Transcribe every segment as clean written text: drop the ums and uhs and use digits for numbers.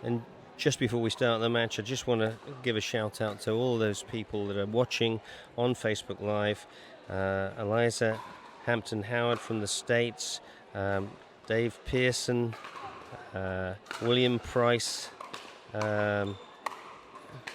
And just before we start the match, I just want to give a shout out to all those people that are watching on Facebook Live. Eliza Hampton Howard from the States, Dave Pearson, William Price.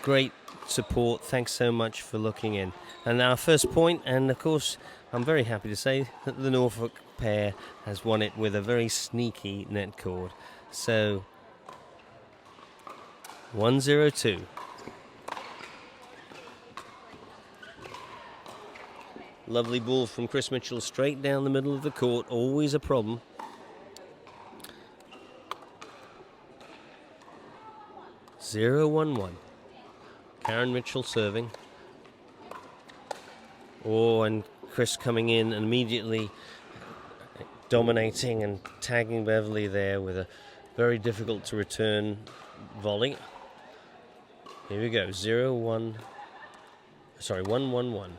Great support. Thanks so much for looking in. And our first point, and of course, I'm very happy to say that the Norfolk pair has won it with a very sneaky net cord. So 1-0-2. Lovely ball from Chris Mitchell straight down the middle of the court. Always a problem. Zero, 1-1. Karen Mitchell serving. Oh, and Chris coming in and immediately dominating and tagging Beverly there with a very difficult to return volley. Here we go, 1-1-1.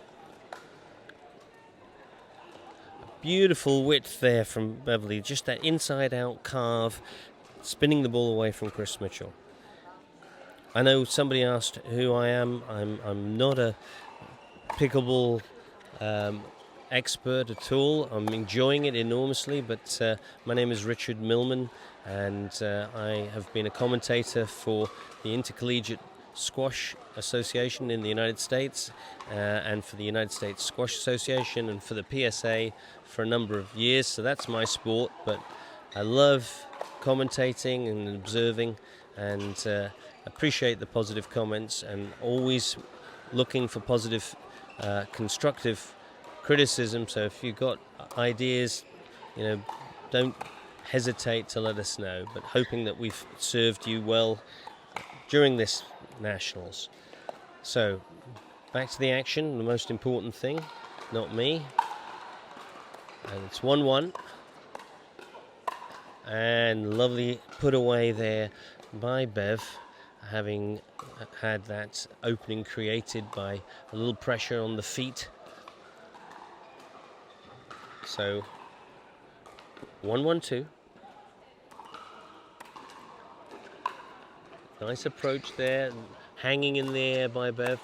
Beautiful width there from Beverly, just that inside out carve, spinning the ball away from Chris Mitchell. I know somebody asked who I am. I'm not a pickleball expert at all. I'm enjoying it enormously, but my name is Richard Millman, and I have been a commentator for the Intercollegiate Squash Association in the United States, and for the United States Squash Association, and for the PSA for a number of years. So that's my sport, but I love commentating and observing, and appreciate the positive comments, and always looking for positive, constructive criticism. So if you've got ideas, don't hesitate to let us know. But hoping that we've served you well during this Nationals. So back to the action, the most important thing, not me. And it's 1-1. And lovely put away there by Bev, having had that opening created by a little pressure on the feet. So 1-1-2. Nice approach there, hanging in the air by Bev,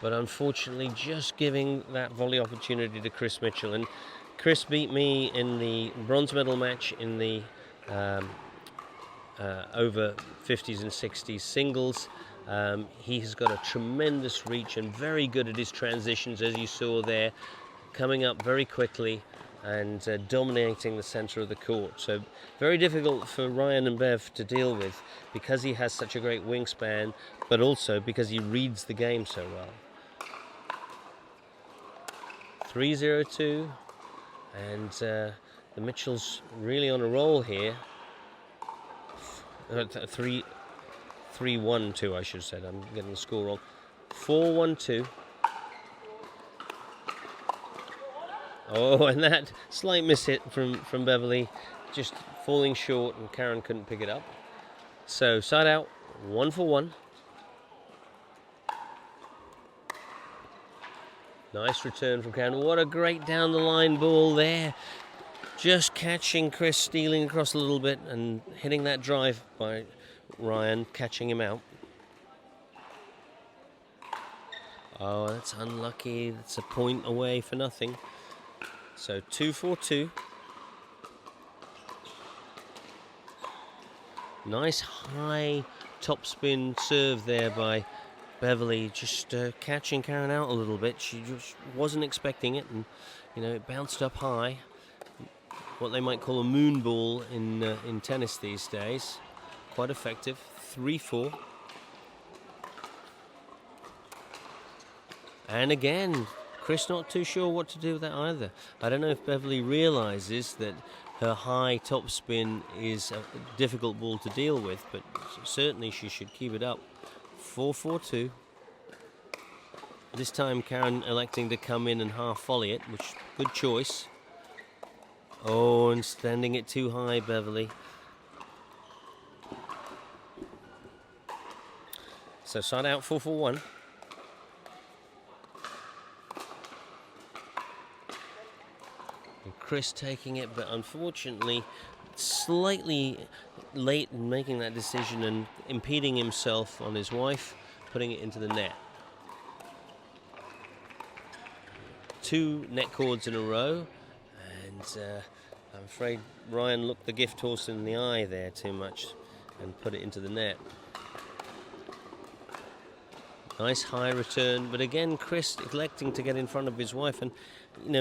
but unfortunately just giving that volley opportunity to Chris Mitchell. And Chris beat me in the bronze medal match in the over 50s and 60s singles. He has got a tremendous reach and very good at his transitions, as you saw there, coming up very quickly and dominating the center of the court. So very difficult for Ryan and Bev to deal with, because he has such a great wingspan, but also because he reads the game so well. 3-0-2, and the Mitchells really on a roll here. 3-1-2, I should have said. I'm getting the score wrong. 4-1-2. Oh, and that slight miss hit from Beverly, just falling short, and Karen couldn't pick it up. So side out, 1-1. Nice return from Karen. What a great down the line ball there. Just catching Chris, stealing across a little bit and hitting that drive by Ryan, catching him out. Oh, that's unlucky. That's a point away for nothing. So 2-4-2. Nice high topspin serve there by Beverly, just catching Karen out a little bit. She just wasn't expecting it, and it bounced up high. What they might call a moon ball in tennis these days. Quite effective. 3-4. And again, Chris not too sure what to do with that either. I don't know if Beverly realizes that her high topspin is a difficult ball to deal with, but certainly she should keep it up. 4-4-2. This time Karen electing to come in and half volley it, which good choice. Oh, and standing it too high, Beverly. So side out, 4-4-1. And Chris taking it, but unfortunately slightly late in making that decision and impeding himself on his wife, putting it into the net. 2 net cords in a row, and I'm afraid Ryan looked the gift horse in the eye there too much and put it into the net. Nice high return, but again Chris electing to get in front of his wife, and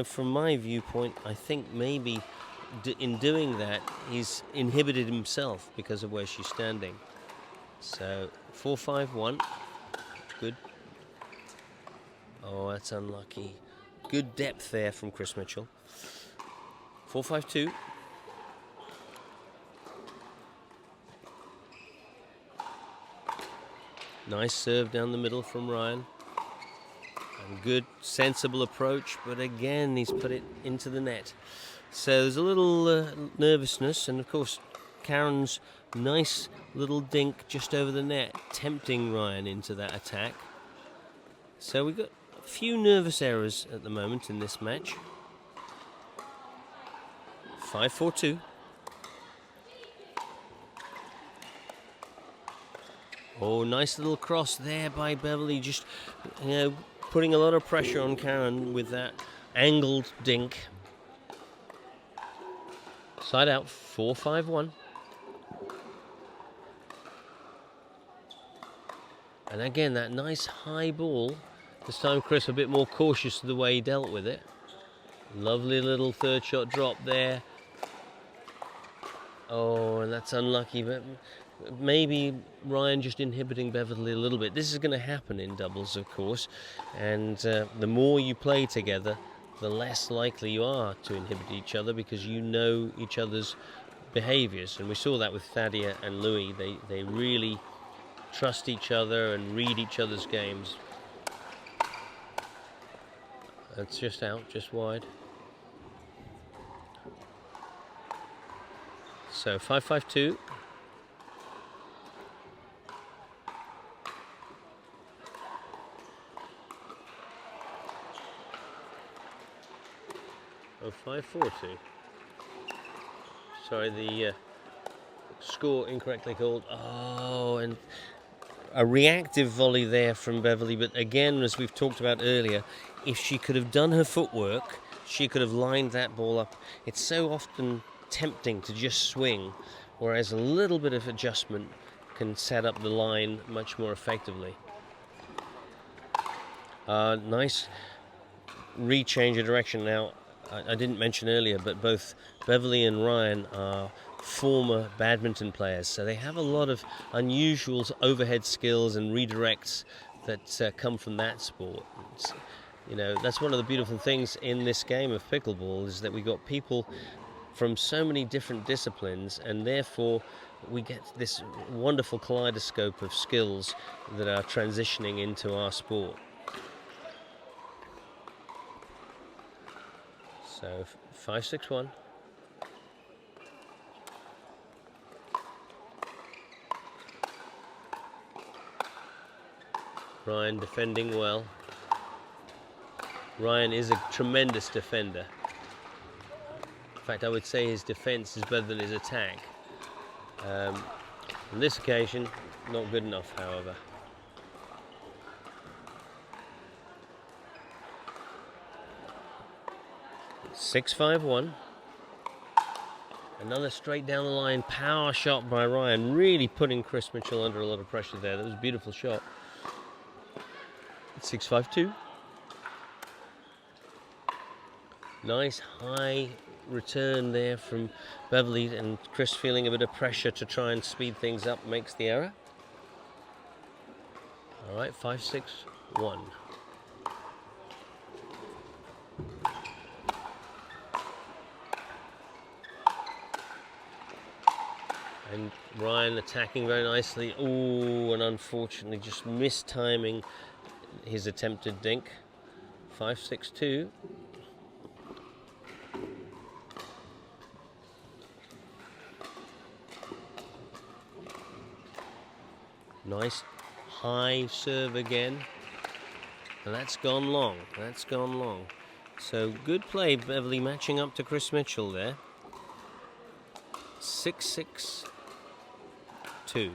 from my viewpoint I think maybe in doing that he's inhibited himself because of where she's standing. So 4-5-1, good. Oh, that's unlucky. Good depth there from Chris Mitchell. 4-5-2. Nice serve down the middle from Ryan. And good, sensible approach, but again he's put it into the net. So there's a little nervousness, and of course Karen's nice little dink just over the net, tempting Ryan into that attack. So we've got a few nervous errors at the moment in this match. 5-4-2. Oh, nice little cross there by Beverly, just putting a lot of pressure on Karen with that angled dink. Side out, 4-5-1. And again, that nice high ball. This time Chris a bit more cautious of the way he dealt with it. Lovely little third shot drop there. Oh, and that's unlucky, but maybe Ryan just inhibiting Beverly a little bit. This is going to happen in doubles, of course, and the more you play together, the less likely you are to inhibit each other because you know each other's behaviors. And we saw that with Thadia and Louis. They really trust each other and read each other's games. That's just out, just wide. So 5-5-2. Oh, 5-4-2. Sorry, the score incorrectly called. Oh, and a reactive volley there from Beverly. But again, as we've talked about earlier, if she could have done her footwork, she could have lined that ball up. It's so often tempting to just swing, whereas a little bit of adjustment can set up the line much more effectively. Nice rechange of direction now. I didn't mention earlier, but both Beverly and Ryan are former badminton players, so they have a lot of unusual overhead skills and redirects that come from that sport. That's one of the beautiful things in this game of pickleball, is that we got people from so many different disciplines, and therefore we get this wonderful kaleidoscope of skills that are transitioning into our sport. So 5-6-1. Ryan defending well. Ryan is a tremendous defender. In fact, I would say his defense is better than his attack. On this occasion, not good enough, however. Six, 5-1. Another straight down the line power shot by Ryan, really putting Chris Mitchell under a lot of pressure there. That was a beautiful shot. 6-5-2. Nice high return there from Beverly, and Chris feeling a bit of pressure to try and speed things up makes the error. All right, 5-6-1. And Ryan attacking very nicely. Oh, and unfortunately just mistiming his attempted dink. 5-6-2. Nice high serve again. And that's gone long. That's gone long. So good play, Beverly matching up to Chris Mitchell there. 6-6-2. And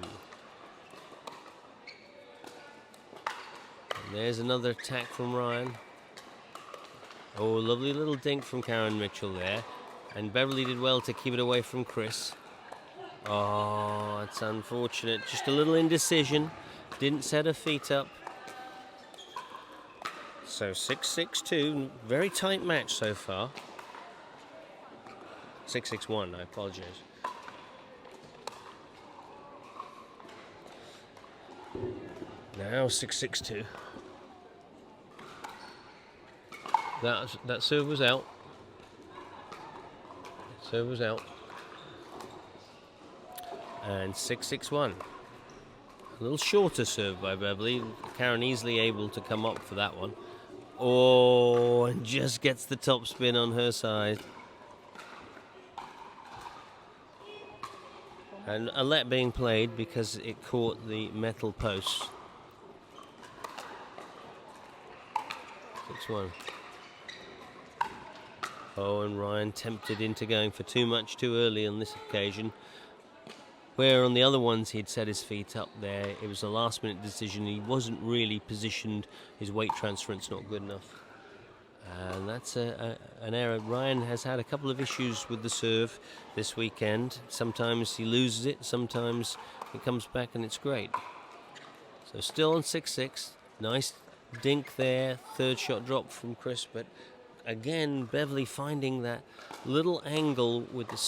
there's another attack from Ryan. Oh, lovely little dink from Karen Mitchell there. And Beverly did well to keep it away from Chris. Oh, it's unfortunate. Just a little indecision. Didn't set her feet up. So 6-6-2. Very tight match so far. 6-6-1, I apologize. Now 6-6-2. That serve was out. Serve was out. And 6-6-1. A little shorter serve by Beverly. Karen easily able to come up for that one. Oh, and just gets the top spin on her side. And a let being played because it caught the metal post. 6-1. Oh, and Ryan tempted into going for too much too early on this occasion. Where on the other ones he'd set his feet up there, it was a last minute decision. He wasn't really positioned, his weight transference not good enough. And that's an error. Ryan has had a couple of issues with the serve this weekend. Sometimes he loses it, sometimes it comes back and it's great. So still on 6-6. Nice dink there, third shot drop from Chris, but again Beverly finding that little angle with the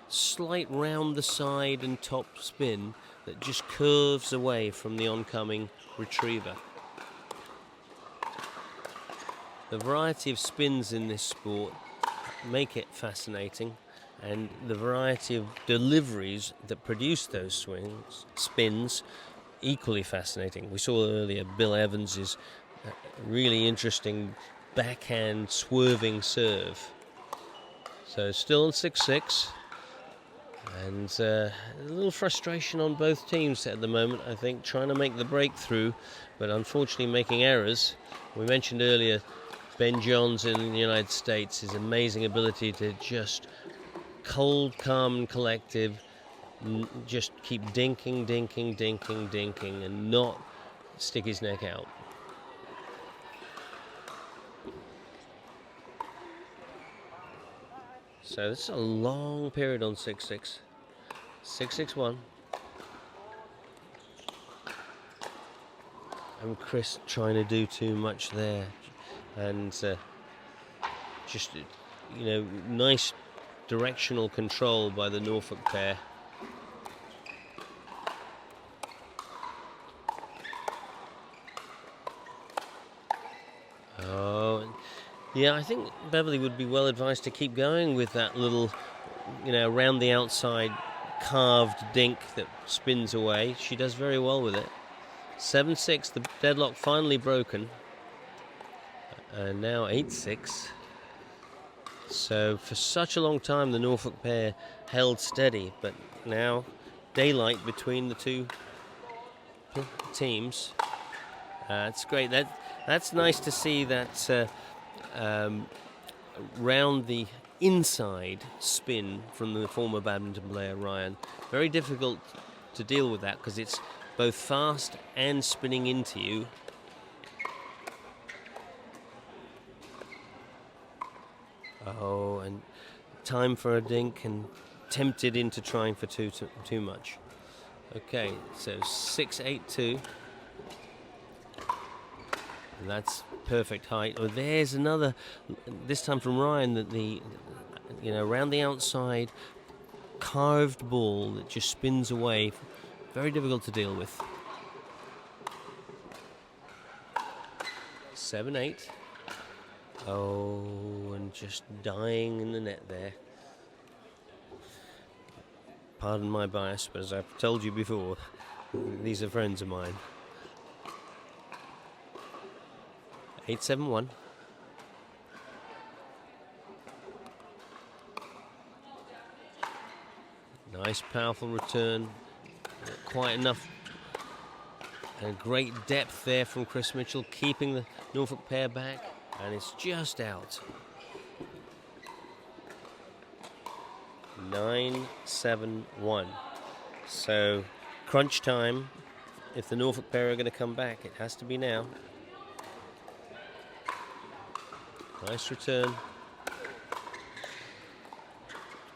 slight round the side and top spin that just curves away from the oncoming retriever. The variety of spins in this sport make it fascinating, and the variety of deliveries that produce those spins, equally fascinating. We saw earlier Bill Evans's really interesting backhand swerving serve. So still on 6-6. And a little frustration on both teams at the moment, I think, trying to make the breakthrough, but unfortunately making errors. We mentioned earlier Ben Johns in the United States, his amazing ability to just cold, calm and collective, just keep dinking, and not stick his neck out. So this is a long period on 6-6. 6-6-1. And Chris trying to do too much there. And just, nice directional control by the Norfolk pair. Oh, yeah, I think Beverly would be well advised to keep going with that little, around the outside carved dink that spins away. She does very well with it. 7-6, the deadlock finally broken. And now 8-6. So for such a long time the Norfolk pair held steady, but now daylight between the two teams. It's great. That's nice to see that round the inside spin from the former badminton player Ryan. Very difficult to deal with that because it's both fast and spinning into you. Oh, and time for a dink and tempted into trying for too much. Okay, so 6-8-2. And that's perfect height. Oh, there's another, this time from Ryan, that around the outside, carved ball that just spins away. Very difficult to deal with. 7-8. Oh, and just dying in the net there. Pardon my bias, but as I've told you before, these are friends of mine. 8-7-1. Nice, powerful return. Not quite enough. And great depth there from Chris Mitchell, keeping the Norfolk pair back. And it's just out. 9-7-1. So crunch time. If the Norfolk pair are going to come back, it has to be now. Nice return.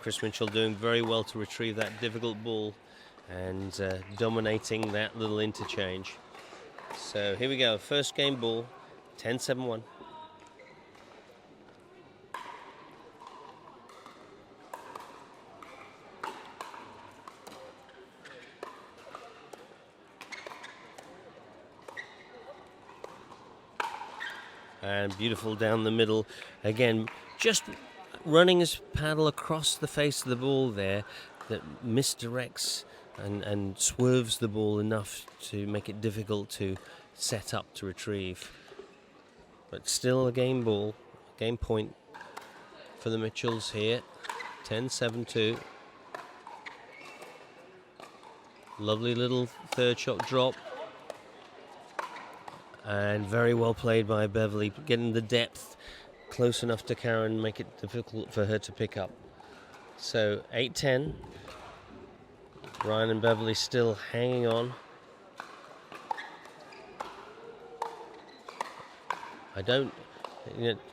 Chris Mitchell doing very well to retrieve that difficult ball and dominating that little interchange. So here we go, first game ball, 10-7-1. And beautiful down the middle. Again, just running his paddle across the face of the ball there that misdirects and swerves the ball enough to make it difficult to set up to retrieve. But still a game ball, game point for the Mitchells here. 10-7-2. Lovely little third shot drop. And very well played by Beverly, getting the depth close enough to Karen, make it difficult for her to pick up. So 8-10. Ryan and Beverly still hanging on. A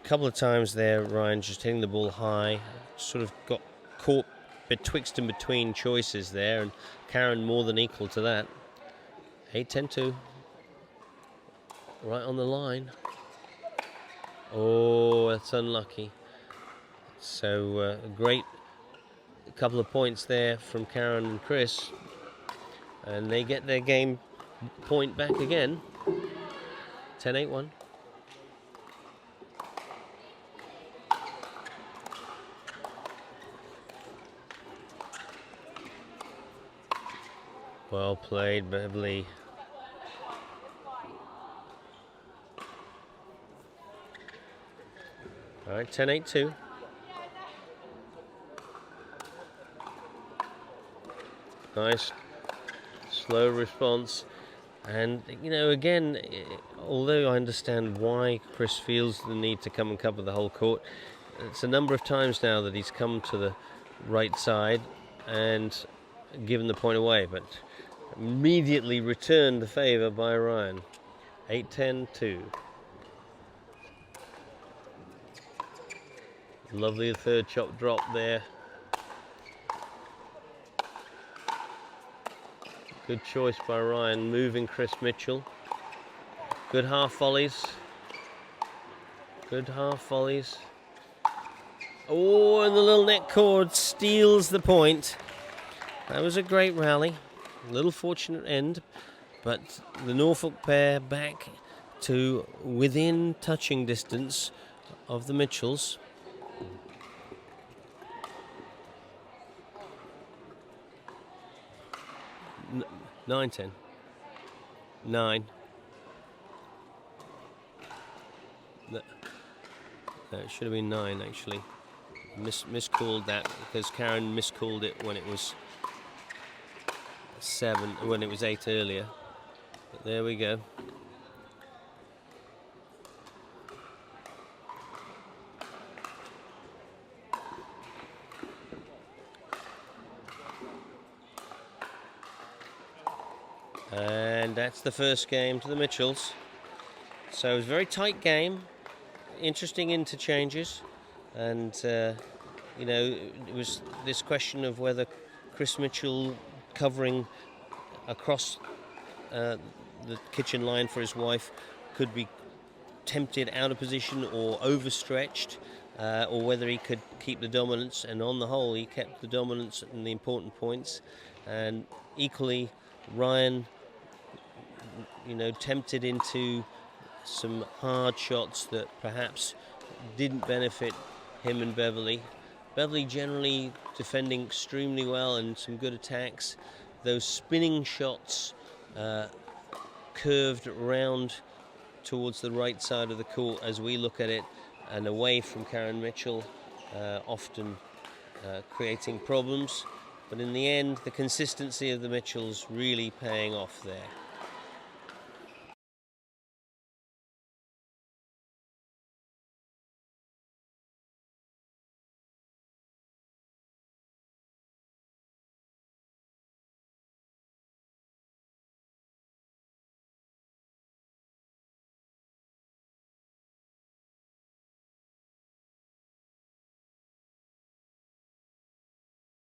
couple of times there, Ryan just hitting the ball high, sort of got caught betwixt and between choices there, and Karen more than equal to that. 8-10-2. Right on the line. Oh, that's unlucky. So a great couple of points there from Karen and Chris. And they get their game point back again. 10-8-1. Well played, Beverly. All right, 10-8-2. Nice, slow response. And, again, although I understand why Chris feels the need to come and cover the whole court, it's a number of times now that he's come to the right side and given the point away, but immediately returned the favour by Ryan. 8-10-2. Lovely third chop drop there. Good choice by Ryan, moving Chris Mitchell. Good half volleys. Good half volleys. Oh, and the little net cord steals the point. That was a great rally. A little fortunate end, but the Norfolk pair back to within touching distance of the Mitchells. 9-10. 9. No, it should have been 9 actually. Miscalled that because Karen miscalled it when it was 7, when it was 8 earlier. But there we go. And that's the first game to the Mitchells. So it was a very tight game, interesting interchanges, and it was this question of whether Chris Mitchell covering across the kitchen line for his wife could be tempted out of position or overstretched, or whether he could keep the dominance, and on the whole he kept the dominance and the important points. And equally, Ryan tempted into some hard shots that perhaps didn't benefit him and Beverly. Beverly generally defending extremely well and some good attacks. Those spinning shots curved round towards the right side of the court as we look at it, and away from Karen Mitchell, often creating problems. But in the end, the consistency of the Mitchells really paying off there.